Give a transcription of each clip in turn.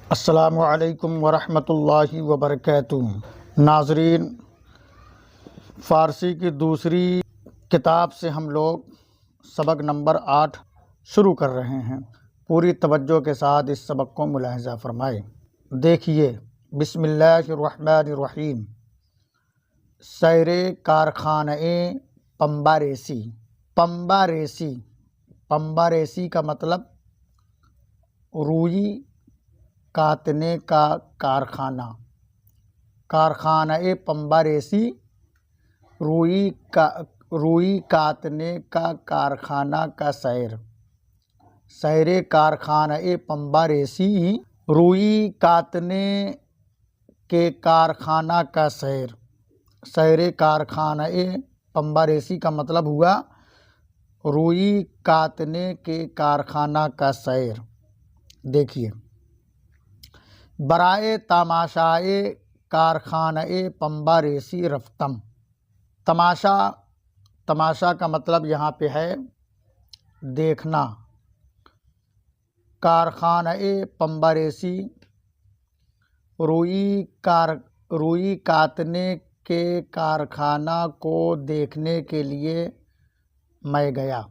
अस्सलामु अलैकुम वरहमतुल्लाहि वबरकातुहू। नाज़रीन, फ़ारसी की दूसरी किताब से हम लोग सबक नंबर 8 शुरू कर रहे हैं। पूरी तवज्जो के साथ इस सबक को मुलाहिज़ा फ़रमाएँ। देखिए, बिस्मिल्लाहिर्रहमानिर्रहीम। सैरे कारखाने पंबारेसी। पंबारेसी, पंबारेसी का मतलब रुई काटने का कारखाना। कारखाना पंबारेसी रुई काटने का कारखाना का सैर। सैरे कारखाने पंबारेसी रुई काटने के कारखाना का सैर। सैरे कारखाने पंबारेसी का मतलब हुआ रुई काटने के कारखाना का सैर। देखिए, बराए तमाशाए कारखाने पंबारेसी रफ्तम। तमाशा, तमाशा का मतलब यहाँ पे है देखना। कारखाने पंबारेसी रुई काटने के कारखाना को देखने के लिए मैं गया।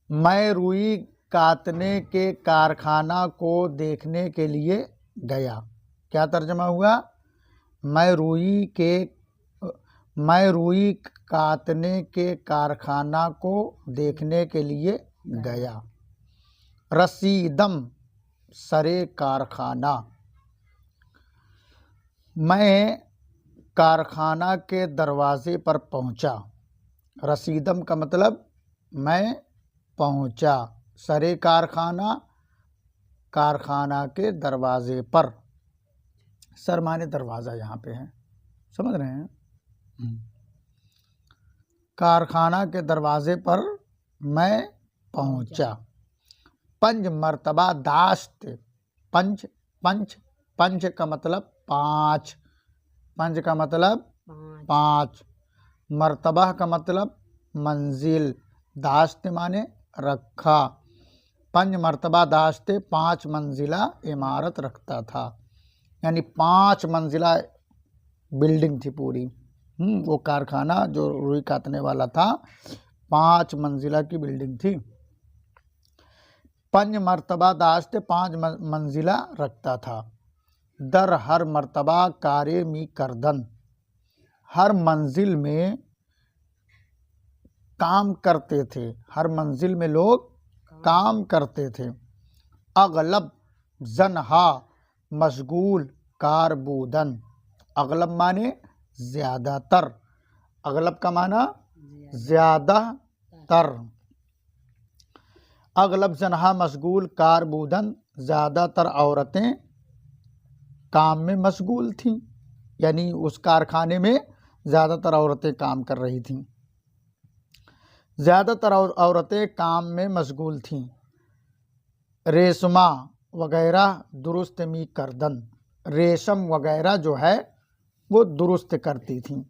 मैं रुई काटने के कारखाना को देखने के लिए गया। क्या तर्जमा हुआ? मैं रुई काटने के कारखाना को देखने के लिए गया। रसीदम सरे कारखाना। मैं कारखाना के दरवाज़े पर पहुंचा। रसीदम का मतलब मैं पहुंचा। सरे कारखाना, कारखाना के दरवाज़े पर। सर माने दरवाज़ा यहाँ पे है, समझ रहे हैं? कारखाना के दरवाज़े पर मैं पहुंचा। पंज मर्तबा दाश्त। पंच पंच पंच का मतलब पाँच। पंच का मतलब पाँच। मर्तबा का मतलब मंजिल। दाश्त माने रखा। पंज मर्तबा दाश्ते 5 मंजिला इमारत रखता था, यानी 5 मंजिला बिल्डिंग थी पूरी। वो कारखाना जो रुई काटने वाला था 5 मंजिला की बिल्डिंग थी। पंज मर्तबा दाश्ते 5 मंजिला रखता था। दर हर मर्तबा कारे मी करदन। हर मंजिल में काम करते थे। हर मंजिल में लोग काम करते थे। अगलब जनहा मशगूल कारबूदन। अगलब माने ज़्यादातर। अगलब का माना ज़्यादातर। अगलब जनहा मशगूल कारबूदन। ज़्यादातर औरतें काम में मशगूल थीं, यानी उस कारखाने में ज़्यादातर औरतें काम कर रही थीं। ज़्यादातर औरतें काम में मशगूल थीं। रेशमा वगैरह दुरुस्त मी करदन। रेशम वगैरह जो है वो दुरुस्त करती थीं।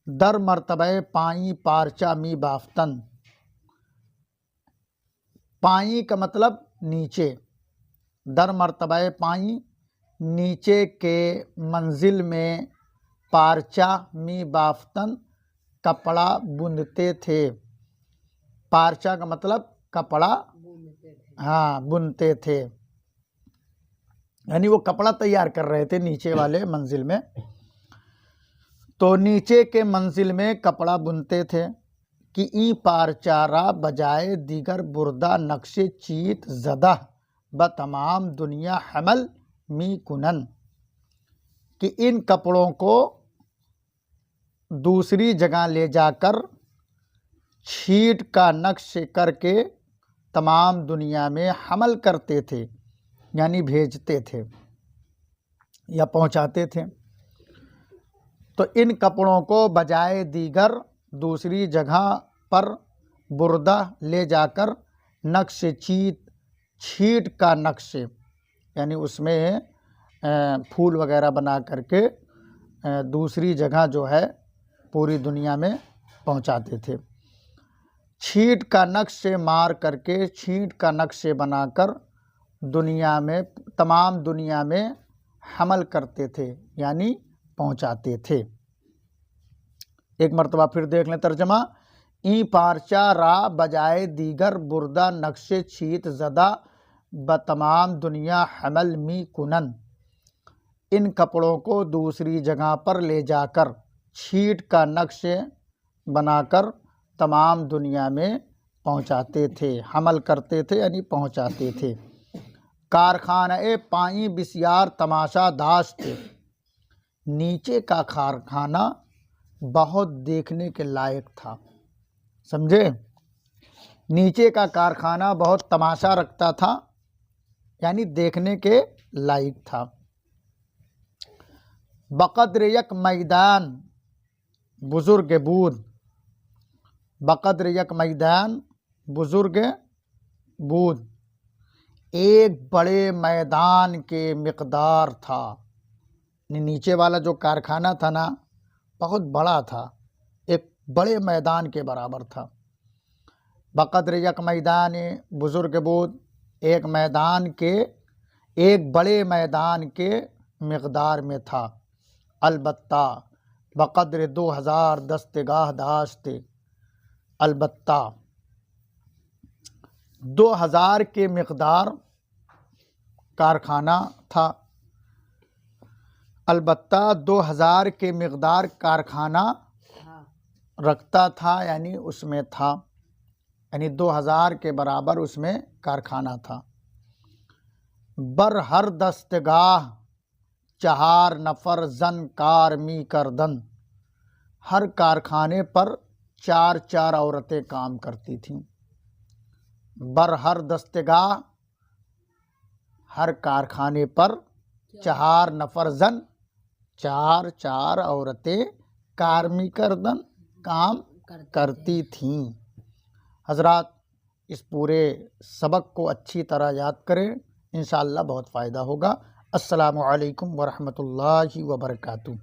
दर मर्तबे पाई पारचा मी बाफ्तन। पाई का मतलब नीचे। दर मर्तबे पाई नीचे के मंजिल में, पारचा मी बाफ्तन कपड़ा बुनते थे। पारचा का मतलब कपड़ा, हाँ, बुनते थे, यानी वो कपड़ा तैयार कर रहे थे नीचे वाले मंजिल में। तो नीचे के मंजिल में कपड़ा बुनते थे कि ई पारचारा बजाए दीगर बुर्दा नक्शे चीत ज़दा ब तमाम दुनिया हमल मी कुनन। कि इन कपड़ों को दूसरी जगह ले जाकर छीट का नक्श करके तमाम दुनिया में हमल करते थे, यानी भेजते थे या पहुंचाते थे। तो इन कपड़ों को बजाय दीगर दूसरी जगह पर बुर्दा ले जाकर नक्श छीट का नक्श, यानी उसमें फूल वगैरह बना करके दूसरी जगह जो है पूरी दुनिया में पहुंचाते थे। छींट का नक्शे मार करके, छींट का नक्शे बनाकर दुनिया में, तमाम दुनिया में हमल करते थे यानी पहुंचाते थे। एक मरतबा फिर देख लें तर्जमा। ई पारचा रा बजाए दीगर बुरदा नक्शे छीत ज़दा बतमाम दुनिया हमल मी कुनन। इन कपड़ों को दूसरी जगह पर ले जाकर छीट का नक्श बनाकर तमाम दुनिया में पहुंचाते थे, हमल करते थे यानी पहुंचाते थे। कारखाने पाई बिसियार तमाशा दाश्त। नीचे का कारखाना बहुत देखने के लायक था। समझे? नीचे का कारखाना बहुत तमाशा रखता था यानी देखने के लायक था। बकद्र यक मैदान बुजुर्ग बूद। बकद्र यक मैदान बुजुर्ग बूद, एक बड़े मैदान के मिकदार था। नीचे वाला जो कारखाना था ना बहुत बड़ा था, एक बड़े मैदान के बराबर था। बकद्र यक मैदान बुजुर्ग बूद, एक मैदान के, एक बड़े मैदान के मिकदार में था। अलबत्ता बकद्र 2000 दस्तगाह दाश्त। अलबत्ता 2000 के मिकदार कारखाना था। अलबत्ता 2000 के मिकदार कारखाना रखता था यानी उसमें था, यानी 2000 के बराबर उसमें कारखाना था। बर हर दस्तगाह चार नफर जन कार मी करदन। हर कारखाने पर 4 औरतें काम करती थीं। बर हर दस्तगाह, हर कारखाने पर 4 नफर जन, 4 औरतें कारमी करदन काम करती थीं। हजरात, इस पूरे सबक को अच्छी तरह याद करें, इंशाअल्लाह बहुत फ़ायदा होगा। अस्सलामु अलैकुम वरहमतुल्लाहि वबरकातुहू।